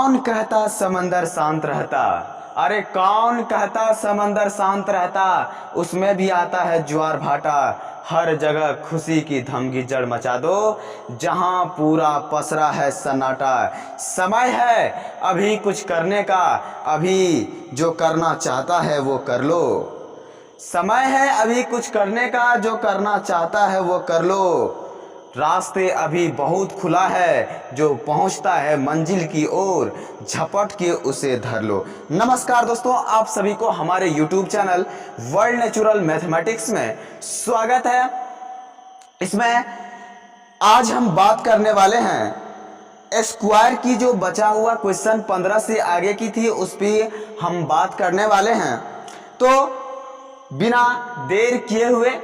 कौन कहता समंदर शांत रहता, अरे कौन कहता समंदर शांत रहता, उसमें भी आता है ज्वार भाटा। हर जगह खुशी की धमकीचड़ मचा दो, जहां पूरा पसरा है सन्नाटा। समय है अभी कुछ करने का, अभी जो करना चाहता है वो कर लो। समय है अभी कुछ करने का, जो करना चाहता है वो कर लो। रास्ते अभी बहुत खुला है, जो पहुंचता है मंजिल की ओर, झपट के उसे धर लो। नमस्कार दोस्तों, आप सभी को हमारे YouTube channel world natural mathematics में स्वागत है। इसमें आज हम बात करने वाले हैं स्क्वायर की, जो बचा हुआ क्वेश्चन 15 से आगे की थी उस पर हम बात करने वाले हैं। तो बिना देर किए हुए,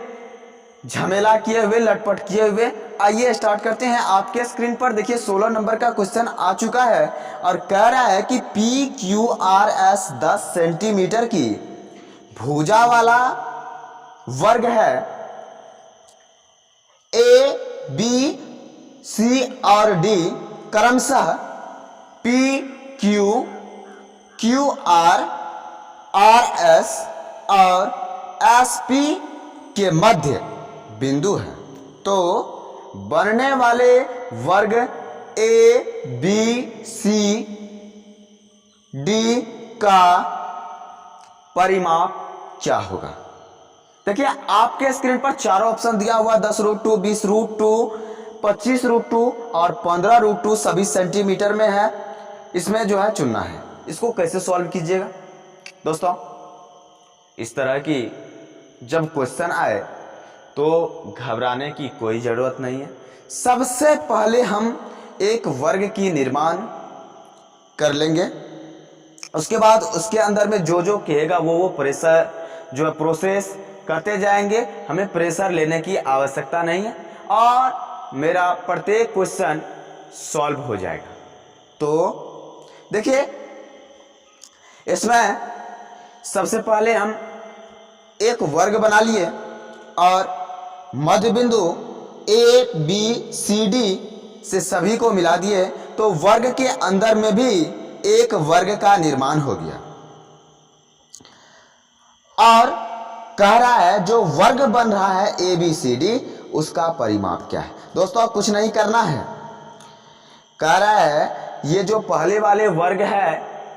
झमेला किए हुए, लटपट किए हुए आइए स्टार्ट करते हैं। आपके स्क्रीन पर देखिए 16 नंबर का क्वेश्चन आ चुका है और कह रहा है कि PQRS 10 सेंटीमीटर की भुजा वाला वर्ग है। A, B, C और D क्रमशः PQ, QR, RS और SP के मध्य बिंदु है। तो बनने वाले वर्ग A, B, C, D का परिमाप क्या होगा। देखिए आपके स्क्रीन पर चारों ऑप्शन दिया हुआ, 10√2, 20√2, 25√2 और 15√2 सभी सेंटीमीटर में है। इसमें जो है चुनना है। इसको कैसे सॉल्व कीजिएगा दोस्तों, इस तरह की जब क्वेश्चन आए तो घबराने की कोई ज़रूरत नहीं है। सबसे पहले हम एक वर्ग की निर्माण कर लेंगे, उसके बाद उसके अंदर में जो जो कहेगा वो प्रेशर जो है प्रोसेस करते जाएंगे। हमें प्रेशर लेने की आवश्यकता नहीं है और मेरा प्रत्येक क्वेश्चन सॉल्व हो जाएगा। तो देखिए इसमें सबसे पहले हम एक वर्ग बना लिए और मध्य बिंदु ABCD से सभी को मिला दिए, तो वर्ग के अंदर में भी एक वर्ग का निर्माण हो गया। और कह रहा है जो वर्ग बन रहा है ABCD उसका परिमाप क्या है। दोस्तों कुछ नहीं करना है, कह रहा है ये जो पहले वाले वर्ग है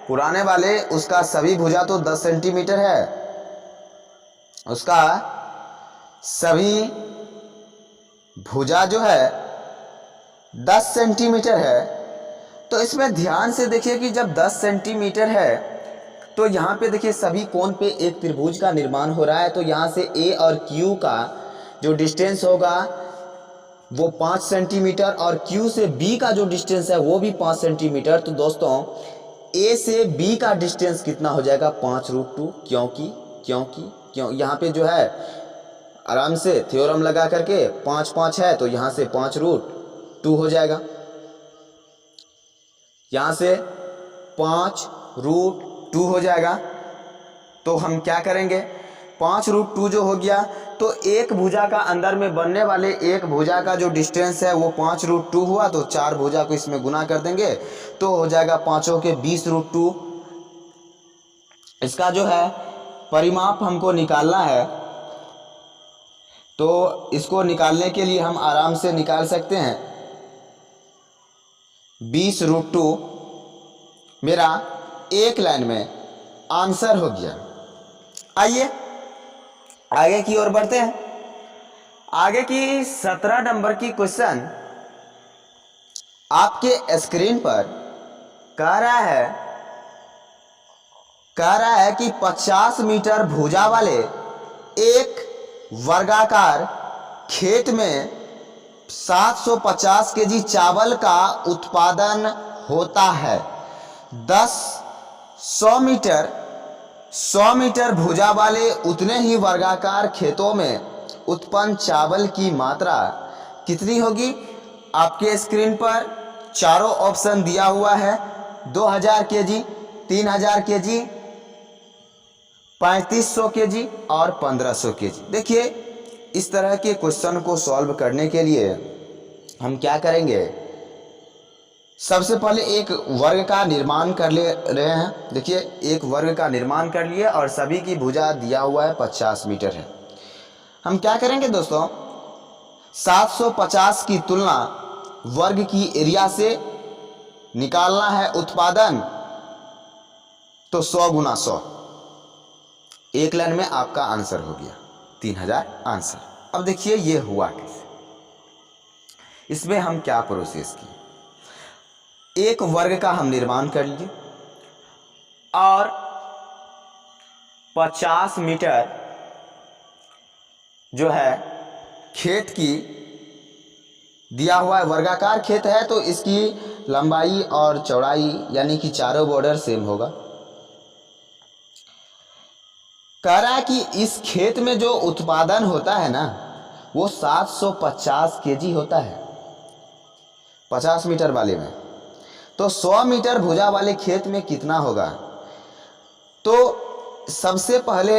पुराने वाले, उसका सभी भुजा तो 10 सेंटीमीटर है, उसका सभी भुजा जो है 10 सेंटीमीटर है। तो इसमें ध्यान से देखिए कि जब 10 सेंटीमीटर है तो यहाँ पे देखिए सभी कोण पे एक त्रिभुज का निर्माण हो रहा है। तो यहाँ से A और Q का जो डिस्टेंस होगा वो 5 सेंटीमीटर और Q से B का जो डिस्टेंस है वो भी 5 सेंटीमीटर। तो दोस्तों A से B का डिस्टेंस कितना हो जाएगा, 5√2। क्यों यहाँ पे जो है आराम से थ्योरम लगा करके 5 5 है, तो यहाँ से 5√2 हो जाएगा। यहाँ से 5√2 हो जाएगा। तो हम क्या करेंगे, 5√2 जो हो गया तो एक भुजा का अंदर में बनने वाले एक भुजा का जो डिस्टेंस है वो 5√2 हुआ। तो 4 भुजा को इसमें गुना कर देंगे तो हो जाएगा 5 के 20√2। इसका जो है परिमाप हमको निकालना है। तो इसको निकालने के लिए हम आराम से निकाल सकते हैं। 20√2 मेरा एक लाइन में आंसर हो गया। आइए आगे की ओर बढ़ते हैं। आगे की 17 नंबर की क्वेश्चन आपके स्क्रीन पर कह रहा है कि 50 मीटर भुजा वाले एक वर्गाकार खेत में 750 केजी चावल का उत्पादन होता है। 100 मीटर भुजा वाले उतने ही वर्गाकार खेतों में उत्पन्न चावल की मात्रा कितनी होगी। आपके स्क्रीन पर चारों ऑप्शन दिया हुआ है, 2000 केजी, 3000 केजी, 3500 केजी और 1500 केजी। देखिए इस तरह के क्वेश्चन को सॉल्व करने के लिए हम क्या करेंगे, सबसे पहले एक वर्ग का निर्माण कर ले रहे हैं। देखिए एक वर्ग का निर्माण कर लिए और सभी की भुजा दिया हुआ है 50 मीटर है। हम क्या करेंगे दोस्तों, 750 की तुलना वर्ग की एरिया से निकालना है उत्पादन, तो 100 गुना 100, एक लाइन में आपका आंसर हो गया 3000 आंसर। अब देखिए ये हुआ कैसे, इसमें हम क्या प्रोसेस किए। एक वर्ग का हम निर्माण कर लिए और 50 मीटर जो है खेत की दिया हुआ है, वर्गाकार खेत है तो इसकी लंबाई और चौड़ाई यानी कि चारों बॉर्डर सेम होगा। कह रहा है कि इस खेत में जो उत्पादन होता है ना वो 750 केजी होता है 50 मीटर वाले में, तो 100 मीटर भुजा वाले खेत में कितना होगा। तो सबसे पहले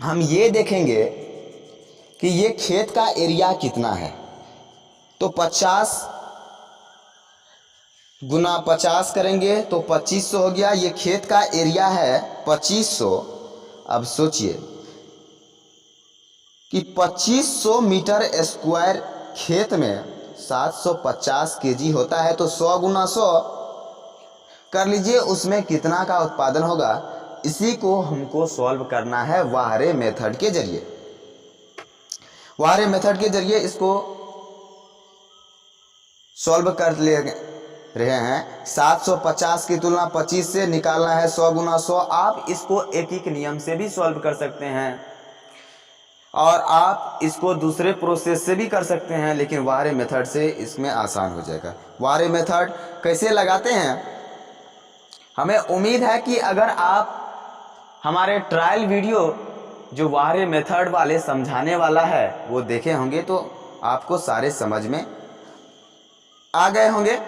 हम ये देखेंगे कि ये खेत का एरिया कितना है, तो 50 गुना 50 करेंगे तो 2500 हो गया। ये खेत का एरिया है 2500। अब सोचिए कि 2500 मीटर स्क्वायर खेत में 750 केजी होता है, तो 100 गुना 100 कर लीजिए, उसमें कितना का उत्पादन होगा। इसी को हमको सॉल्व करना है वाहरे मेथड के जरिए। वाहरे मेथड के जरिए इसको सॉल्व कर ले रहे हैं। 750 की तुलना 25 से निकालना है 100 गुना 100। आप इसको एक एक नियम से भी सॉल्व कर सकते हैं और आप इसको दूसरे प्रोसेस से भी कर सकते हैं, लेकिन वाहरे मेथड से इसमें आसान हो जाएगा। वाहरे मेथड कैसे लगाते हैं, हमें उम्मीद है कि अगर आप हमारे ट्रायल वीडियो जो वाहरे मेथड वाले समझाने वाला है वो देखे होंगे तो आपको सारे समझ में आ गए होंगे।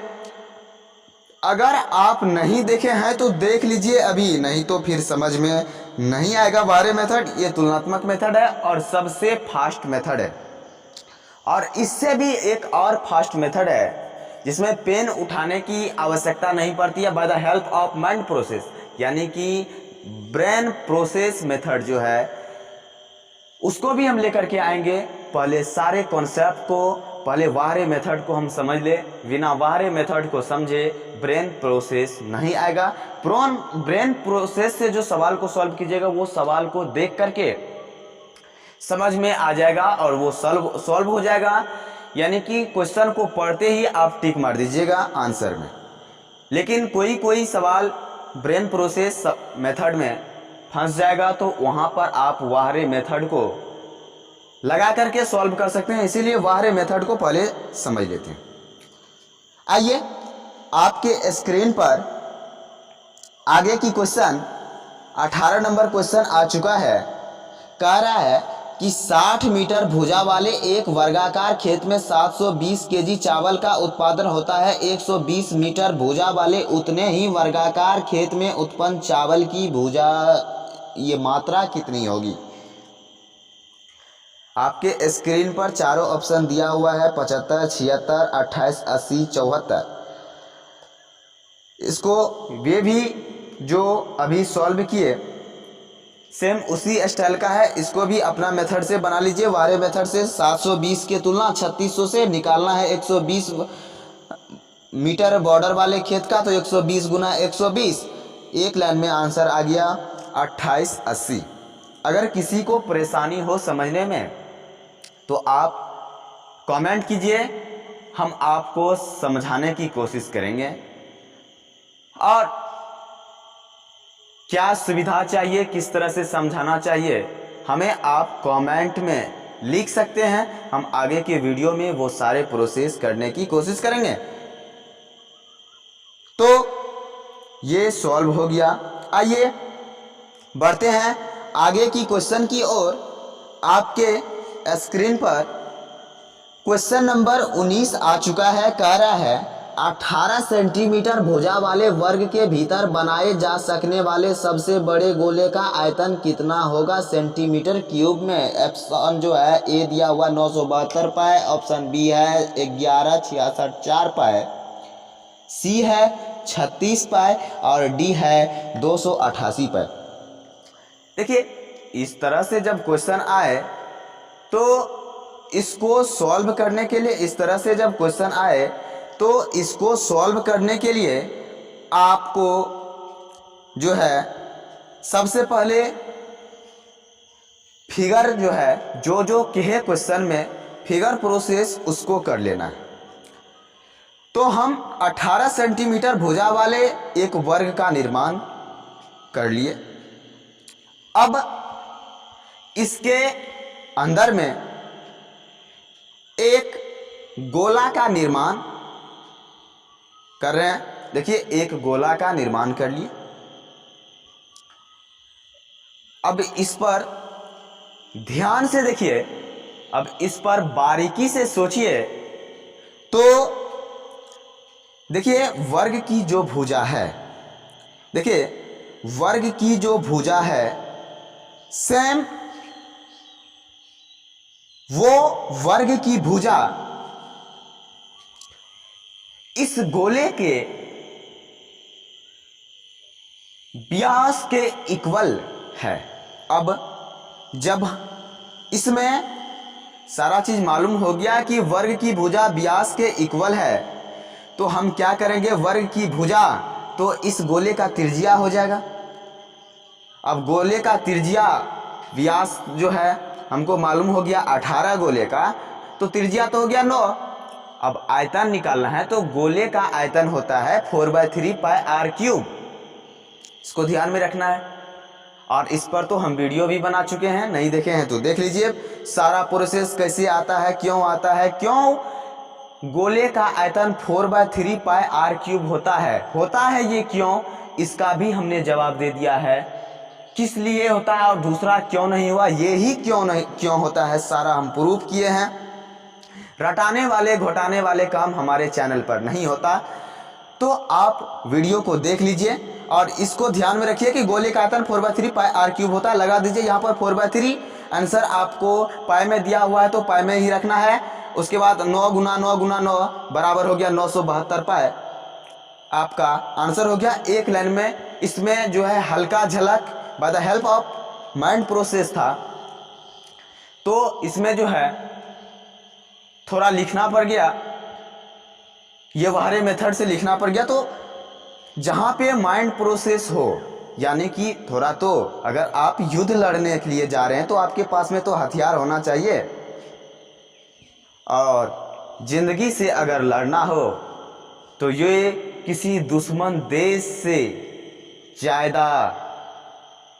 अगर आप नहीं देखे हैं तो देख लीजिए अभी, नहीं तो फिर समझ में नहीं आएगा। वाहरे मेथड ये तुलनात्मक मेथड है और सबसे फास्ट मेथड है। और इससे भी एक और फास्ट मेथड है जिसमें पेन उठाने की आवश्यकता नहीं पड़ती है, by the help of mind process, यानी कि ब्रेन प्रोसेस मेथड जो है उसको भी हम लेकर के आएंगे। पहले सारे कॉन्सेप्ट को, पहले वाहरे मेथड को हम समझ ले। बिना वाहरे मेथड को समझे ब्रेन प्रोसेस नहीं आएगा। ब्रेन प्रोसेस से जो सवाल को सॉल्व कीजिएगा वो सवाल को देख करके समझ में आ जाएगा और वो सॉल्व हो जाएगा, यानी कि क्वेश्चन को पढ़ते ही आप टिक मार दीजिएगा आंसर में। लेकिन कोई सवाल ब्रेन प्रोसेस मेथड में फंस जाएगा तो वहाँ पर आप वाहरे मेथड को लगा करके सॉल्व कर सकते हैं। इसीलिए वाहरे मेथड को पहले समझ लेते हैं। आइए आपके स्क्रीन पर आगे की क्वेश्चन 18 नंबर क्वेश्चन आ चुका है। कह रहा है कि 60 मीटर भुजा वाले एक वर्गाकार खेत में 720 केजी चावल का उत्पादन होता है। 120 मीटर भुजा वाले उतने ही वर्गाकार खेत में उत्पन्न चावल की भुजा ये मात्रा कितनी होगी। आपके स्क्रीन पर चारों ऑप्शन दिया हुआ है 75, 76, 28, 80, 74। इसको वे भी जो अभी सॉल्व किए सेम उसी स्टाइल का है, इसको भी अपना मेथड से बना लीजिए। वाहरे मेथड से 720 के तुलना 3600 से निकालना है 120 मीटर बॉर्डर वाले खेत का, तो 120 गुना 120, एक लाइन में आंसर आ गया 2880। अगर किसी को परेशानी हो समझने में तो आप कमेंट कीजिए, हम आपको समझाने की कोशिश करेंगे। और क्या सुविधा चाहिए, किस तरह से समझाना चाहिए, हमें आप कमेंट में लिख सकते हैं। हम आगे के वीडियो में वो सारे प्रोसेस करने की कोशिश करेंगे। तो ये सॉल्व हो गया। आइए बढ़ते हैं आगे की क्वेश्चन की ओर। आपके स्क्रीन पर क्वेश्चन नंबर 19 आ चुका है। कह रहा है 18 सेंटीमीटर भुजा वाले वर्ग के भीतर बनाए जा सकने वाले सबसे बड़े गोले का आयतन कितना होगा सेंटीमीटर क्यूब में। ऑप्शन जो है ए दिया हुआ 972 पाए, ऑप्शन बी है 1166 4 पाए, सी है 36 पाई और डी है 288 पाई। देखिए इस तरह से जब क्वेश्चन आए तो इसको सॉल्व करने के लिए, इस तरह से जब क्वेश्चन आए तो इसको सॉल्व करने के लिए आपको जो है सबसे पहले फिगर जो है जो कहे क्वेश्चन में फिगर प्रोसेस उसको कर लेना है। तो हम 18 सेंटीमीटर भुजा वाले एक वर्ग का निर्माण कर लिए। अब इसके अंदर में एक गोला का निर्माण कर रहे हैं। देखिए एक गोला का निर्माण कर लिए। अब इस पर ध्यान से देखिए, अब इस पर बारीकी से सोचिए। तो देखिए वर्ग की जो भुजा है, देखिए वर्ग की जो भुजा है सेम वो वर्ग की भुजा इस गोले के व्यास के इक्वल है। अब जब इसमें सारा चीज मालूम हो गया कि वर्ग की भुजा व्यास के इक्वल है, तो हम क्या करेंगे, वर्ग की भुजा तो इस गोले का त्रिज्या हो जाएगा। अब गोले का त्रिज्या व्यास जो है हमको मालूम हो गया 18 गोले का, तो त्रिज्या तो हो गया 9। अब आयतन निकालना है तो गोले का आयतन होता है 4/3 पाई आर क्यूब। इसको ध्यान में रखना है। और इस पर तो हम वीडियो भी बना चुके हैं, नहीं देखे हैं तो देख लीजिए सारा प्रोसेस कैसे आता है, क्यों आता है, क्यों गोले का आयतन 4/3 पाई आर क्यूब होता है ये क्यों, इसका भी हमने जवाब दे दिया है। किस लिए होता है और दूसरा क्यों नहीं हुआ, ये ही क्यों होता है, सारा हम प्रूफ किए हैं। रटाने वाले घोटाने वाले काम हमारे चैनल पर नहीं होता। तो आप वीडियो को देख लीजिए और इसको ध्यान में रखिए कि गोले का आयतन 4/3 पाई आर क्यूब होता है। लगा दीजिए यहाँ पर 4/3, आंसर आपको पाई में दिया हुआ है तो पाई में ही रखना है। उसके बाद 9 गुना 9 गुना 9 बराबर हो गया 972 पाई। आपका आंसर हो गया एक लाइन में। इसमें जो है हल्का झलक by the help of mind process था, तो इसमें जो है थोड़ा लिखना पड़ गया, ये वाले मेथड से लिखना पड़ गया। तो जहां पे माइंड प्रोसेस हो, यानी कि थोड़ा तो अगर आप युद्ध लड़ने के लिए जा रहे हैं तो आपके पास में तो हथियार होना चाहिए, और जिंदगी से अगर लड़ना हो तो ये किसी दुश्मन देश से ज़्यादा,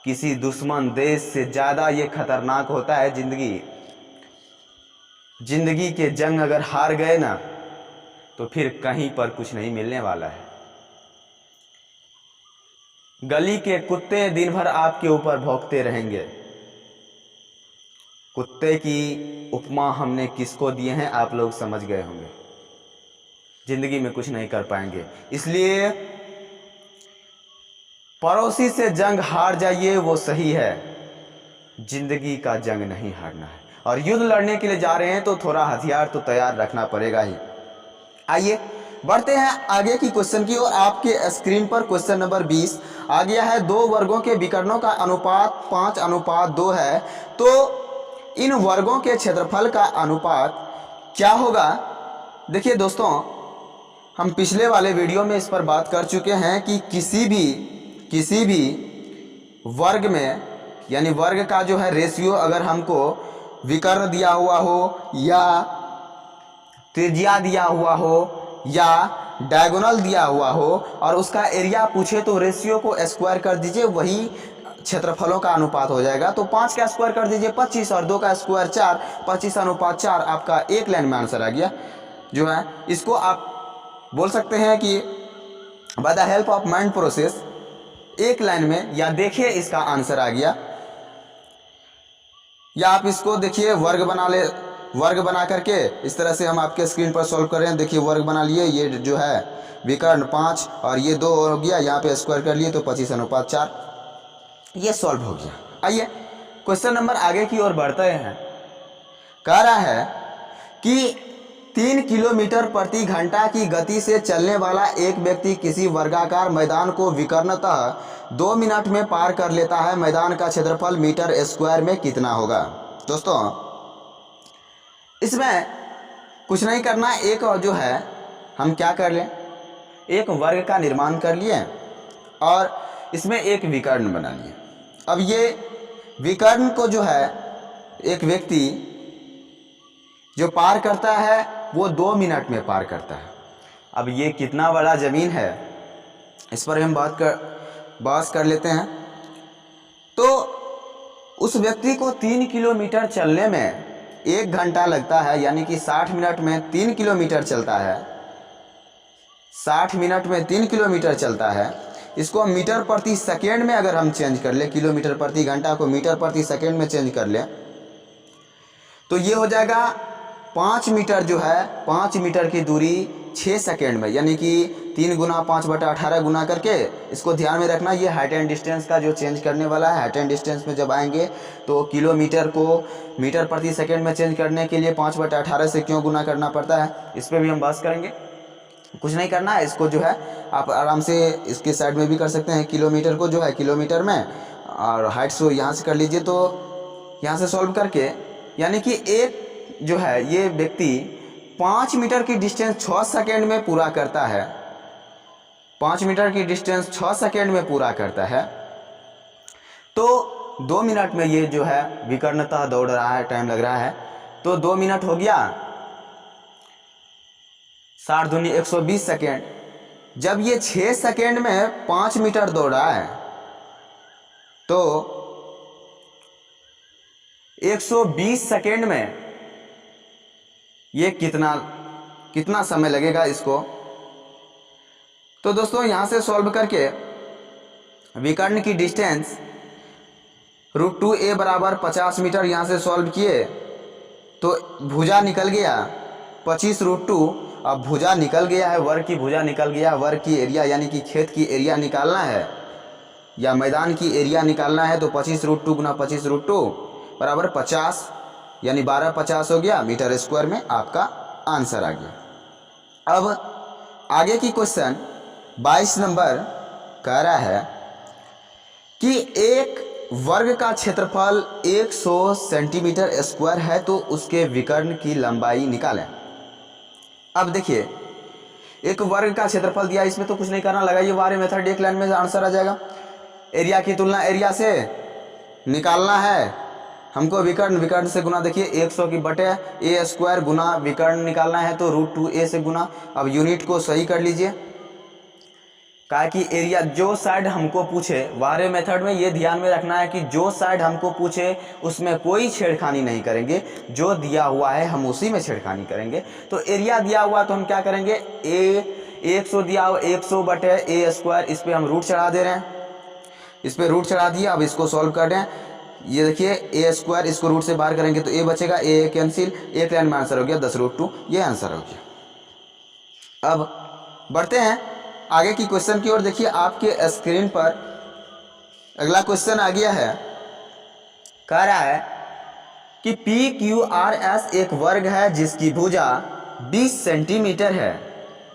किसी दुश्मन देश से ज़्यादा ये खतरनाक होता है जिंदगी। जिंदगी के जंग अगर हार गए ना तो फिर कहीं पर कुछ नहीं मिलने वाला है। गली के कुत्ते दिन भर आपके ऊपर भौंकते रहेंगे। कुत्ते की उपमा हमने किसको दिए हैं आप लोग समझ गए होंगे। जिंदगी में कुछ नहीं कर पाएंगे, इसलिए पड़ोसी से जंग हार जाइए वो सही है, जिंदगी का जंग नहीं हारना है। और युद्ध लड़ने के लिए जा रहे हैं तो थोड़ा हथियार तो तैयार रखना पड़ेगा ही। आइए बढ़ते हैं आगे की क्वेश्चन की ओर। आपके स्क्रीन पर क्वेश्चन नंबर 20 आ गया है। दो वर्गों के विकर्णों का अनुपात 5:2 है, तो इन वर्गों के क्षेत्रफल का अनुपात क्या होगा। देखिए दोस्तों, हम पिछले वाले वीडियो में इस पर बात कर चुके हैं कि किसी भी वर्ग में, यानी वर्ग का जो है रेशियो, अगर हमको विकर्ण दिया हुआ हो या त्रिज्या दिया हुआ हो या डायगोनल दिया हुआ हो और उसका एरिया पूछे तो रेशियो को स्क्वायर कर दीजिए, वही क्षेत्रफलों का अनुपात हो जाएगा। तो 5 का स्क्वायर कर दीजिए 25 और 2 का स्क्वायर 4, 25:4 आपका एक लाइन में आंसर आ गया। जो है इसको आप बोल सकते हैं कि by the help of mind process एक लाइन में, या देखिए इसका आंसर आ गया, या आप इसको देखिए वर्ग बना करके इस तरह से हम आपके स्क्रीन पर सॉल्व कर रहे हैं। देखिए वर्ग बना लिए, ये जो है विकर्ण 5 और ये 2 हो गया, यहाँ पे स्क्वायर कर लिए तो 25:4, ये सॉल्व हो गया। आइए क्वेश्चन नंबर आगे की ओर बढ़ते हैं। कह रहा है कि 3 किलोमीटर प्रति घंटा की गति से चलने वाला एक व्यक्ति किसी वर्गाकार मैदान को विकर्णतः 2 मिनट में पार कर लेता है। मैदान का क्षेत्रफल मीटर स्क्वायर में कितना होगा? दोस्तों इसमें कुछ नहीं करना, एक जो है हम क्या कर लें, एक वर्ग का निर्माण कर लिए और इसमें एक विकर्ण बना लिए। अब ये विकर्ण को जो है एक व्यक्ति जो पार करता है वो 2 मिनट में पार करता है। अब ये कितना बड़ा ज़मीन है इस पर हम बात कर लेते हैं। तो उस व्यक्ति को 3 किलोमीटर चलने में 1 घंटा लगता है, यानी कि 60 मिनट में 3 किलोमीटर चलता है। 60 मिनट में 3 किलोमीटर चलता है। इसको मीटर प्रति सेकेंड में अगर हम चेंज कर ले, किलोमीटर प्रति घंटा को मीटर प्रति सेकेंड में चेंज कर ले, तो ये हो जाएगा 5 मीटर जो है 5 मीटर की दूरी 6 सेकेंड में, यानी कि 3 गुना 5/18 गुना करके इसको ध्यान में रखना। ये हाइट एंड डिस्टेंस का जो चेंज करने वाला है, हाइट एंड डिस्टेंस में जब आएंगे तो किलोमीटर को मीटर प्रति सेकेंड में चेंज करने के लिए 5/18 से क्यों गुना करना पड़ता है, इस पर भी हम बात करेंगे। कुछ नहीं करना है, इसको जो है आप आराम से इसके साइड में भी कर सकते हैं। किलोमीटर को जो है किलोमीटर में और हाइट को यहाँ से कर लीजिए, तो यहाँ से सॉल्व करके यानी कि एक जो है ये व्यक्ति 5 मीटर की डिस्टेंस 6 सेकेंड में पूरा करता है। 5 मीटर की डिस्टेंस 6 सेकेंड में पूरा करता है, तो 2 मिनट में ये जो है विकर्णतः दौड़ रहा है, टाइम लग रहा है। तो 2 मिनट हो गया, 60 दूनी 120 सेकेंड। जब ये 6 सेकेंड में 5 मीटर दौड़ा है तो 120 सेकेंड में ये कितना समय लगेगा इसको। तो दोस्तों यहाँ से सॉल्व करके विकर्ण की डिस्टेंस √2a बराबर 50 मीटर यहाँ से सॉल्व किए तो भुजा निकल गया 25√2। अब भुजा निकल गया है, वर्ग की भुजा निकल गया। वर्ग की एरिया यानी कि खेत की एरिया निकालना है या मैदान की एरिया निकालना है, तो 25√2 गुना 25√2 बराबर 50, यानी 1250 हो गया मीटर स्क्वायर में आपका आंसर आ गया। अब आगे की क्वेश्चन 22 नंबर कह रहा है कि एक वर्ग का क्षेत्रफल 100 सेंटीमीटर स्क्वायर है, तो उसके विकर्ण की लंबाई निकालें। अब देखिए एक वर्ग का क्षेत्रफल दिया, इसमें तो कुछ नहीं करना, लगाइए वारे मेथड, एक लाइन में आंसर आ जाएगा। एरिया की तुलना एरिया से निकालना है हमको, विकर्ण से गुना, देखिए 100 की बटे a स्क्वायर गुना विकर्ण निकालना है तो √2a से गुना। अब यूनिट को सही कर लीजिए, कहा कि एरिया जो साइड हमको पूछे, वारे मेथड में ये ध्यान में रखना है कि जो साइड हमको पूछे उसमें कोई छेड़खानी नहीं करेंगे, जो दिया हुआ है हम उसी में छेड़खानी करेंगे। तो एरिया दिया हुआ तो हम क्या करेंगे, 100 दिया हुआ 100 बटे a स्क्वायर, इस पर हम रूट चढ़ा दे रहे हैं, इस पर रूट चढ़ा दिया। अब इसको सॉल्व कर रहे हैं, ये देखिए a स्क्वायर, इसको रूट से बाहर करेंगे तो a बचेगा, a कैंसिल, एक लाइन में आंसर हो गया 10√2, ये आंसर हो गया। अब बढ़ते हैं आगे की क्वेश्चन की ओर। देखिए आपके स्क्रीन पर अगला क्वेश्चन आ गया है, कह रहा है कि PQRS एक वर्ग है जिसकी भुजा 20 सेंटीमीटर है।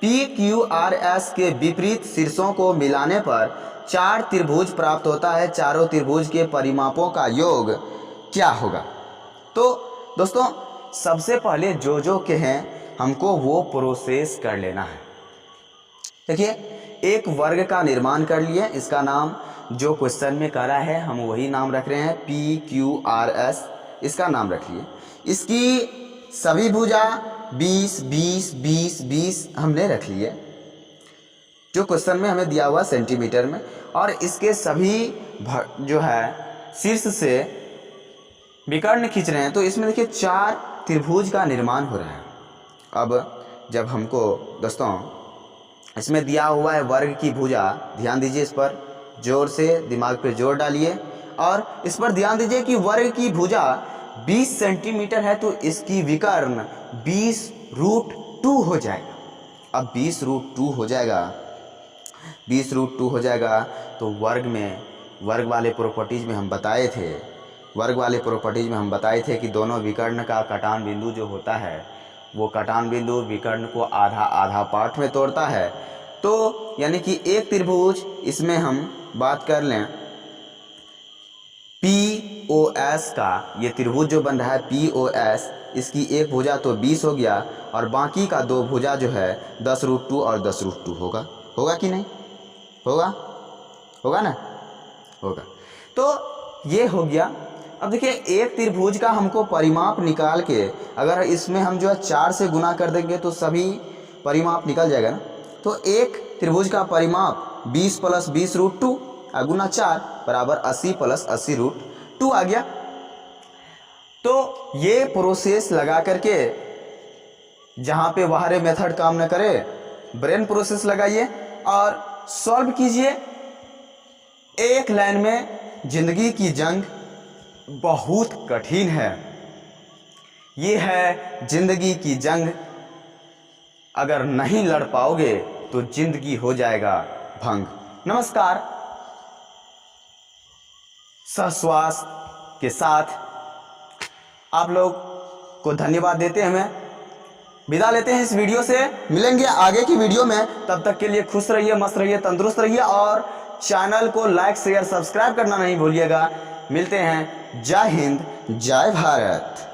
PQRS के विपरीत शीर्षों को मिलाने पर 4 त्रिभुज प्राप्त होता है। चारों त्रिभुज के परिमापों का योग क्या होगा? तो दोस्तों सबसे पहले जो के हैं हमको वो प्रोसेस कर लेना है। देखिए एक वर्ग का निर्माण कर लिए, इसका नाम जो क्वेश्चन में कह रहा है हम वही नाम रख रहे हैं, PQRS इसका नाम रख लिए। इसकी सभी भुजा 20 20 20 20 हमने रख लिए जो क्वेश्चन में हमें दिया हुआ सेंटीमीटर में, और इसके सभी जो है शीर्ष से विकर्ण खींच रहे हैं। तो इसमें देखिए 4 त्रिभुज का निर्माण हो रहा है। अब जब हमको दोस्तों इसमें दिया हुआ है वर्ग की भुजा, ध्यान दीजिए इस पर, जोर से दिमाग पे जोर डालिए और इस पर ध्यान दीजिए कि वर्ग की भुजा 20 सेंटीमीटर है तो इसकी विकर्ण 20√2 हो जाएगा। अब 20√2 हो जाएगा, 20√2 हो जाएगा तो वर्ग वाले प्रॉपर्टीज में हम बताए थे कि दोनों विकर्ण का कटान बिंदु जो होता है वो कटान बिंदु विकर्ण को आधा आधा पार्ट में तोड़ता है। तो यानी कि एक त्रिभुज, इसमें हम बात कर लें POS का, ये त्रिभुज जो बन रहा है POS, इसकी एक भुजा तो 20 हो गया और बाकी का दो भुजा जो है 10√2 और 10√2 होगा। होगा कि नहीं होगा? होगा ना? होगा। तो ये हो गया। अब देखिए एक त्रिभुज का हमको परिमाप निकाल के अगर इसमें हम जो है 4 से गुना कर देंगे तो सभी परिमाप निकल जाएगा ना। तो एक त्रिभुज का परिमाप 20 + 20√2 गुना 4 बराबर 80 + 80√2 आ गया। तो ये प्रोसेस लगा करके, जहाँ पे बाहरी मेथड काम न करे, ब्रेन प्रोसेस लगाइए और सॉल्व कीजिए। एक लाइन में जिंदगी की जंग बहुत कठिन है। ये है जिंदगी की जंग, अगर नहीं लड़ पाओगे तो जिंदगी हो जाएगा भंग। नमस्कार। सहश्वास के साथ आप लोग को धन्यवाद देते हैं, हमें विदा लेते हैं इस वीडियो से। मिलेंगे आगे की वीडियो में, तब तक के लिए खुश रहिए, मस्त रहिए, तंदुरुस्त रहिए और चैनल को लाइक शेयर सब्सक्राइब करना नहीं भूलिएगा। मिलते हैं। जय हिंद, जय भारत।